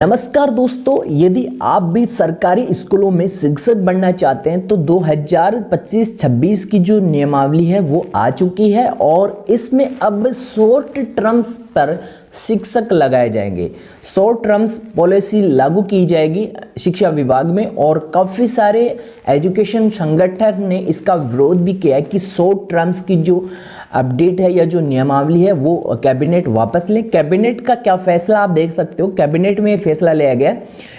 नमस्कार दोस्तों, यदि आप भी सरकारी स्कूलों में शिक्षक बनना चाहते हैं तो 2025-26 की जो नियमावली है वो आ चुकी है और इसमें अब शॉर्ट टर्म्स पर शिक्षक लगाए जाएंगे। शॉर्ट टर्म्स पॉलिसी लागू की जाएगी शिक्षा विभाग में और काफ़ी सारे एजुकेशन संगठन ने इसका विरोध भी किया है कि शॉर्ट टर्म्स की जो अपडेट है या जो नियमावली है वो कैबिनेट वापस ले। कैबिनेट का क्या फैसला आप देख सकते हो। कैबिनेट में फैसला लिया गया,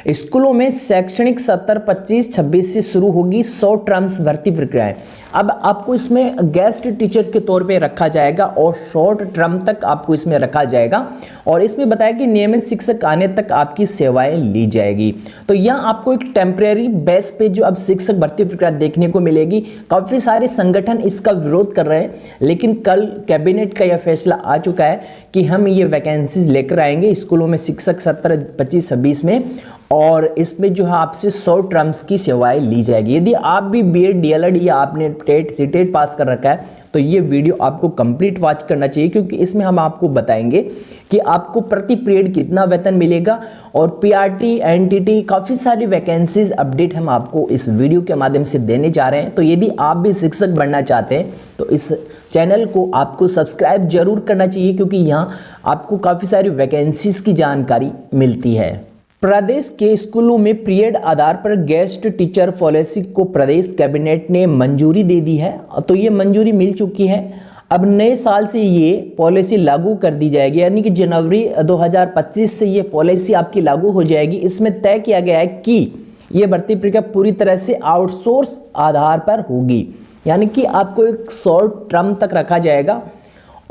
स्कूलों में शैक्षणिक सत्र 25-26 से शुरू होगी शॉर्ट टर्म्स भर्ती प्रक्रियाएं। अब आपको इसमें गेस्ट टीचर के तौर पे रखा जाएगा और शॉर्ट टर्म तक आपको इसमें रखा जाएगा और इसमें बताया कि नियमित शिक्षक आने तक आपकी सेवाएं ली जाएगी। तो यहाँ आपको एक टेम्परेरी बेस पे जो अब शिक्षक भर्ती प्रक्रिया देखने को मिलेगी। काफ़ी सारे संगठन इसका विरोध कर रहे हैं, लेकिन कल कैबिनेट का यह फैसला आ चुका है कि हम ये वैकेंसीज लेकर आएंगे स्कूलों में शिक्षक सत्र 25-26 में और इसमें जो है आपसे शॉर्ट टर्म्स की सेवाएं ली जाएगी। यदि आप भी बीएड डीएलएड या आपने टेट सीटेट पास कर रखा है तो ये वीडियो आपको कंप्लीट वॉच करना चाहिए, क्योंकि इसमें हम आपको बताएंगे कि आपको प्रति पीरियड कितना वेतन मिलेगा और पीआरटी एनटीटी काफ़ी सारी वैकेंसीज अपडेट हम आपको इस वीडियो के माध्यम से देने जा रहे हैं। तो यदि आप भी शिक्षक बनना चाहते हैं तो इस चैनल को आपको सब्सक्राइब जरूर करना चाहिए, क्योंकि यहाँ आपको काफ़ी सारी वैकेंसीज की जानकारी मिलती है। प्रदेश के स्कूलों में पीरियड आधार पर गेस्ट टीचर पॉलिसी को प्रदेश कैबिनेट ने मंजूरी दे दी है। तो ये मंजूरी मिल चुकी है। अब नए साल से ये पॉलिसी लागू कर दी जाएगी, यानी कि जनवरी 2025 से ये पॉलिसी आपकी लागू हो जाएगी। इसमें तय किया गया है कि ये भर्ती प्रक्रिया पूरी तरह से आउटसोर्स आधार पर होगी, यानी कि आपको एक शॉर्ट टर्म तक रखा जाएगा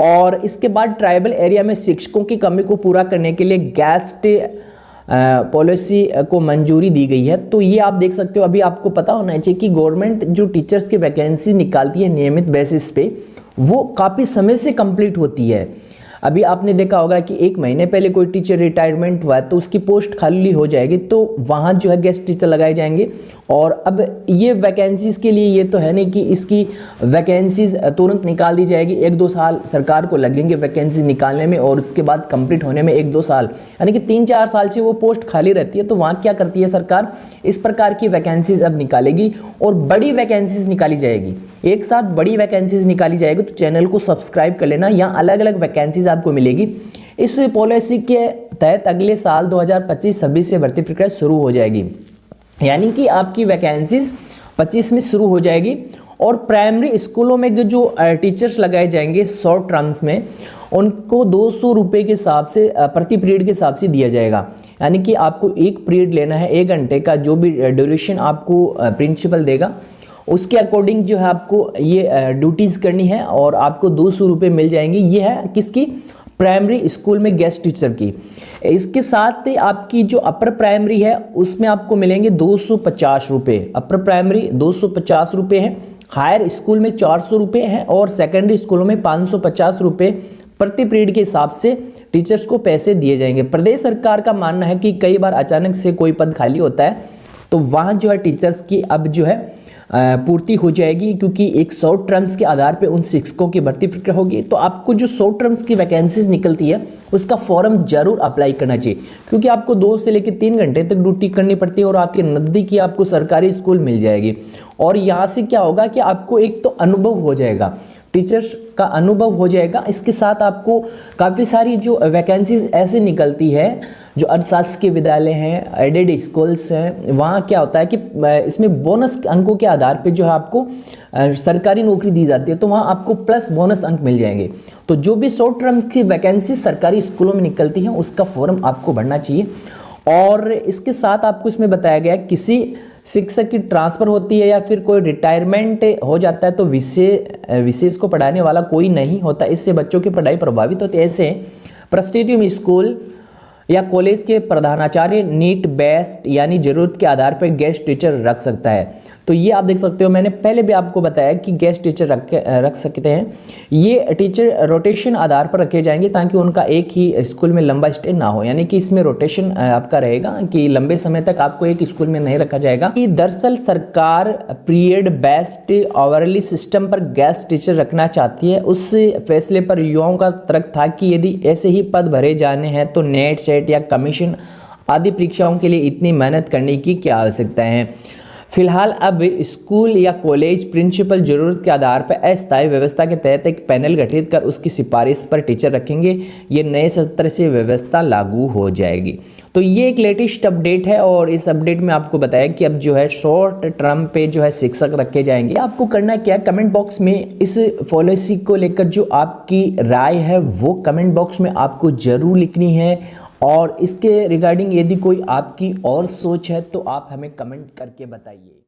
और इसके बाद ट्राइबल एरिया में शिक्षकों की कमी को पूरा करने के लिए गेस्ट पॉलिसी को मंजूरी दी गई है। तो ये आप देख सकते हो। अभी आपको पता होना चाहिए कि गवर्नमेंट जो टीचर्स की वैकेंसी निकालती है नियमित बेसिस पे, वो काफ़ी समय से कंप्लीट होती है। अभी आपने देखा होगा कि एक महीने पहले कोई टीचर रिटायरमेंट हुआ तो उसकी पोस्ट खाली हो जाएगी, तो वहाँ जो है गेस्ट टीचर लगाए जाएंगे। और अब ये वैकेंसीज़ के लिए ये तो है नहीं कि इसकी वैकेंसीज तुरंत निकाल दी जाएगी। 1-2 साल सरकार को लगेंगे वैकेंसी निकालने में और उसके बाद कंप्लीट होने में 1-2 साल, यानी कि 3-4 साल से वो पोस्ट खाली रहती है। तो वहाँ क्या करती है सरकार, इस प्रकार की वैकेंसीज अब निकालेगी और बड़ी वैकेंसीज निकाली जाएगी। एक साथ बड़ी वैकेंसीज निकाली जाएगी। तो चैनल को सब्सक्राइब कर लेना, यहाँ अलग अलग वैकेंसीज आपको मिलेगी। इस पॉलिसी के तहत अगले साल 2025-26 से भर्ती प्रक्रिया शुरू हो जाएगी, यानी कि आपकी वैकेंसीज 25 में शुरू हो जाएगी। और प्राइमरी स्कूलों में जो टीचर्स लगाए जाएंगे शॉर्ट टर्म्स में, उनको 200 रुपये के हिसाब से प्रति पीरियड के हिसाब से दिया जाएगा, यानी कि आपको एक पीरियड लेना है, 1 घंटे का जो भी ड्यूरेशन आपको प्रिंसिपल देगा उसके अकॉर्डिंग जो है आपको ये ड्यूटीज़ करनी है और आपको 200 रुपये मिल जाएंगे। ये है किसकी, प्राइमरी स्कूल में गेस्ट टीचर की। इसके साथ आपकी जो अपर प्राइमरी है उसमें आपको मिलेंगे 250 रुपये। अपर प्राइमरी 250 रुपये है, हायर स्कूल में 400 रुपये है और सेकेंडरी स्कूलों में 550 रुपये प्रति पीरियड के हिसाब से टीचर्स को पैसे दिए जाएंगे। प्रदेश सरकार का मानना है कि कई बार अचानक से कोई पद खाली होता है तो वहाँ जो है टीचर्स की अब जो है पूर्ति हो जाएगी, क्योंकि एक शॉर्ट टर्म्स के आधार पे उन शिक्षकों की भर्ती प्रक्रिया होगी। तो आपको जो शॉर्ट टर्म्स की वैकेंसीज निकलती है उसका फॉर्म जरूर अप्लाई करना चाहिए, क्योंकि आपको 2 से लेकर 3 घंटे तक ड्यूटी करनी पड़ती है और आपके नज़दीकी आपको सरकारी स्कूल मिल जाएगी। और यहाँ से क्या होगा कि आपको एक तो अनुभव हो जाएगा, टीचर्स का अनुभव हो जाएगा। इसके साथ आपको काफ़ी सारी जो वैकेंसीज ऐसे निकलती है, जो अशासकीय विद्यालय हैं, एडेड स्कूल्स हैं, वहाँ क्या होता है कि इसमें बोनस अंकों के आधार पे जो है आपको सरकारी नौकरी दी जाती है, तो वहाँ आपको प्लस बोनस अंक मिल जाएंगे। तो जो भी शॉर्ट टर्म्स की वैकेंसी सरकारी स्कूलों में निकलती हैं उसका फॉर्म आपको भरना चाहिए। और इसके साथ आपको इसमें बताया गया किसी शिक्षक की ट्रांसफ़र होती है या फिर कोई रिटायरमेंट हो जाता है तो विशेष को पढ़ाने वाला कोई नहीं होता, इससे बच्चों की पढ़ाई प्रभावित होती है। ऐसे परिस्थितियों में स्कूल या कॉलेज के प्रधानाचार्य नीड बेस्ड यानी ज़रूरत के आधार पर गेस्ट टीचर रख सकता है। तो ये आप देख सकते हो, मैंने पहले भी आपको बताया कि गेस्ट टीचर रख सकते हैं। ये टीचर रोटेशन आधार पर रखे जाएंगे ताकि उनका एक ही स्कूल में लंबा स्टे ना हो, यानी कि इसमें रोटेशन आपका रहेगा कि लंबे समय तक आपको एक स्कूल में नहीं रखा जाएगा। दरअसल सरकार पीरियड बेस्ड आवरली सिस्टम पर गेस्ट टीचर रखना चाहती है। उस फैसले पर युवाओं का तर्क था कि यदि ऐसे ही पद भरे जाने हैं तो नेट सेट या कमीशन आदि परीक्षाओं के लिए इतनी मेहनत करने की क्या आवश्यकता है। फिलहाल अब स्कूल या कॉलेज प्रिंसिपल जरूरत के आधार पर अस्थायी व्यवस्था के तहत एक पैनल गठित कर उसकी सिफारिश पर टीचर रखेंगे। ये नए सत्र से व्यवस्था लागू हो जाएगी। तो ये एक लेटेस्ट अपडेट है और इस अपडेट में आपको बताया कि अब जो है शॉर्ट टर्म पे जो है शिक्षक रखे जाएंगे। आपको करना क्या है, कमेंट बॉक्स में इस पॉलिसी को लेकर जो आपकी राय है वो कमेंट बॉक्स में आपको जरूर लिखनी है, और इसके रिगार्डिंग यदि कोई आपकी और सोच है तो आप हमें कमेंट करके बताइए।